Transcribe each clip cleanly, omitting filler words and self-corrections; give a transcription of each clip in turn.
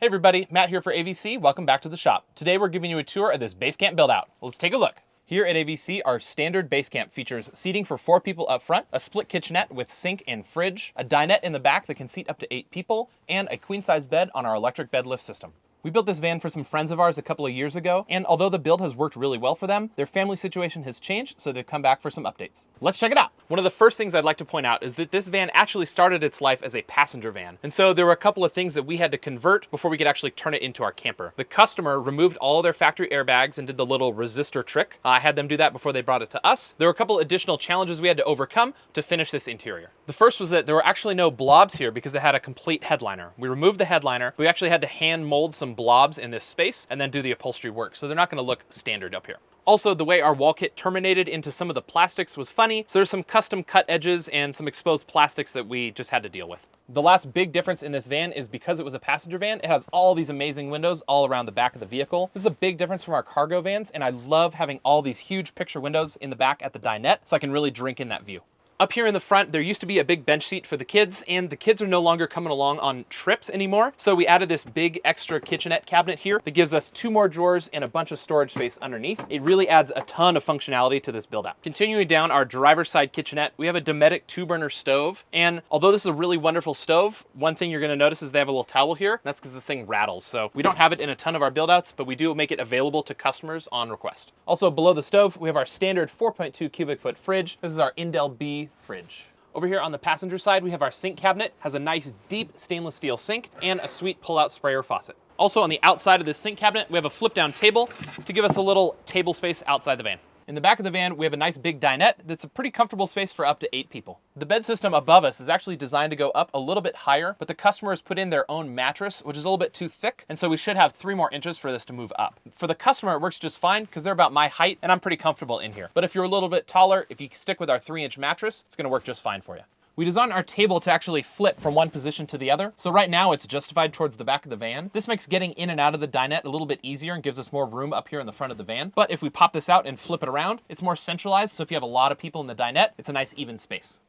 Hey everybody, Matt here for AVC. Welcome back to the shop. Today we're giving you a tour of this Basecamp build out. Let's take a look. Here at AVC, our standard Basecamp features seating for 4 people up front, a split kitchenette with sink and fridge, a dinette in the back that can seat up to 8 people, and a queen size bed on our electric bed lift system. We built this van for some friends of ours a couple of years ago, and although the build has worked really well for them, their family situation has changed, so they've come back for some updates. Let's check it out. One of the first things I'd like to point out is that this van actually started its life as a passenger van. And so there were a couple of things that we had to convert before we could actually turn it into our camper. The customer removed all of their factory airbags and did the little resistor trick. I had them do that before they brought it to us. There were a couple additional challenges we had to overcome to finish this interior. The first was that there were actually no blobs here because it had a complete headliner. We removed the headliner. We actually had to hand mold some blobs in this space and then do the upholstery work. So they're not going to look standard up here. Also, the way our wall kit terminated into some of the plastics was funny. So there's some custom cut edges and some exposed plastics that we just had to deal with. The last big difference in this van is because it was a passenger van, it has all these amazing windows all around the back of the vehicle. This is a big difference from our cargo vans, and I love having all these huge picture windows in the back at the dinette so I can really drink in that view. Up here in the front, there used to be a big bench seat for the kids, and the kids are no longer coming along on trips anymore. So we added this big extra kitchenette cabinet here that gives us 2 more drawers and a bunch of storage space underneath. It really adds a ton of functionality to this build out. Continuing down our driver's side kitchenette, we have a Dinette 2-burner stove. And although this is a really wonderful stove, one thing you're gonna notice is they have a little towel here. That's because the thing rattles. So we don't have it in a ton of our build outs, but we do make it available to customers on request. Also below the stove, we have our standard 4.2 cubic foot fridge. This is our Indel B fridge. Over here on the passenger side, we have our sink cabinet, has a nice deep stainless steel sink and a sweet pull-out sprayer faucet. Also on the outside of this sink cabinet, we have a flip-down table to give us a little table space outside the van. In the back of the van, we have a nice big dinette that's a pretty comfortable space for up to 8 people. The bed system above us is actually designed to go up a little bit higher, but the customer has put in their own mattress, which is a little bit too thick, and so we should have 3 more inches for this to move up. For the customer, it works just fine because they're about my height and I'm pretty comfortable in here. But if you're a little bit taller, if you stick with our 3-inch mattress, it's gonna work just fine for you. We designed our table to actually flip from one position to the other. So right now it's justified towards the back of the van. This makes getting in and out of the dinette a little bit easier and gives us more room up here in the front of the van. But if we pop this out and flip it around, it's more centralized. So if you have a lot of people in the dinette, it's a nice even space.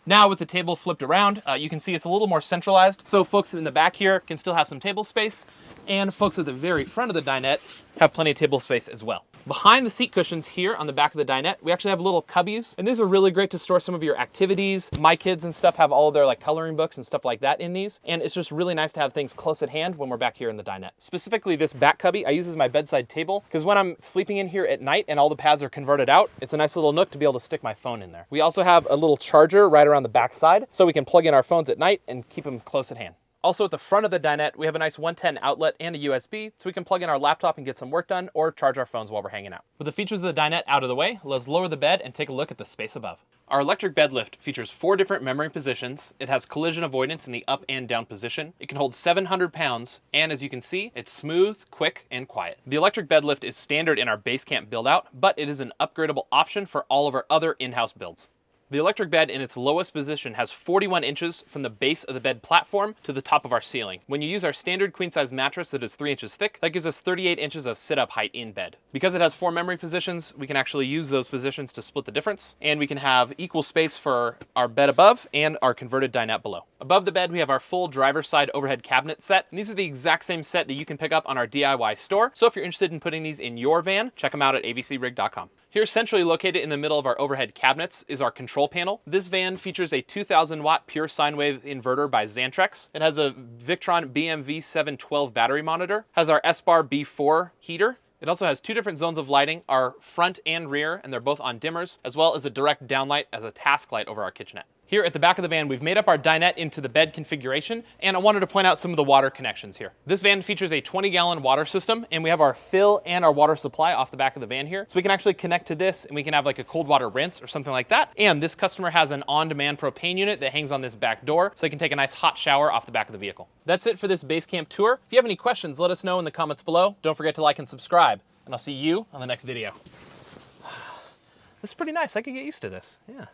Now with the table flipped around, you can see it's a little more centralized. So folks in the back here can still have some table space, and folks at the very front of the dinette have plenty of table space as well. Behind the seat cushions here on the back of the dinette, we actually have little cubbies, and these are really great to store some of your activities. My kids and stuff have all of their like coloring books and stuff like that in these, and it's just really nice to have things close at hand when we're back here in the dinette. Specifically this back cubby I use as my bedside table, because when I'm sleeping in here at night and all the pads are converted out, it's a nice little nook to be able to stick my phone in there. We also have a little charger right around the back side, so we can plug in our phones at night and keep them close at hand. Also at the front of the dinette, we have a nice 110 outlet and a USB, so we can plug in our laptop and get some work done or charge our phones while we're hanging out. With the features of the dinette out of the way, let's lower the bed and take a look at the space above. Our electric bed lift features 4 different memory positions. It has collision avoidance in the up and down position. It can hold 700 pounds, and as you can see, it's smooth, quick, and quiet. The electric bed lift is standard in our Basecamp build out, but it is an upgradable option for all of our other in-house builds. The electric bed in its lowest position has 41 inches from the base of the bed platform to the top of our ceiling. When you use our standard queen size mattress that is 3 inches thick, that gives us 38 inches of sit-up height in bed. Because it has 4 memory positions, we can actually use those positions to split the difference, and we can have equal space for our bed above and our converted dinette below. Above the bed, we have our full driver's side overhead cabinet set, and these are the exact same set that you can pick up on our DIY store. So if you're interested in putting these in your van, check them out at avcrig.com. Here, centrally located in the middle of our overhead cabinets, is our control panel. This van features a 2,000 watt pure sine wave inverter by Xantrex. It has a Victron BMV712 battery monitor, has our S-Bar B4 heater. It also has 2 different zones of lighting, our front and rear, and they're both on dimmers, as well as a direct downlight as a task light over our kitchenette. Here at the back of the van, we've made up our dinette into the bed configuration, and I wanted to point out some of the water connections here. This van features a 20-gallon water system, and we have our fill and our water supply off the back of the van here. So we can actually connect to this, and we can have like a cold water rinse or something like that. And this customer has an on-demand propane unit that hangs on this back door, so they can take a nice hot shower off the back of the vehicle. That's it for this Basecamp tour. If you have any questions, let us know in the comments below. Don't forget to like and subscribe, and I'll see you on the next video. This is pretty nice. I could get used to this. Yeah.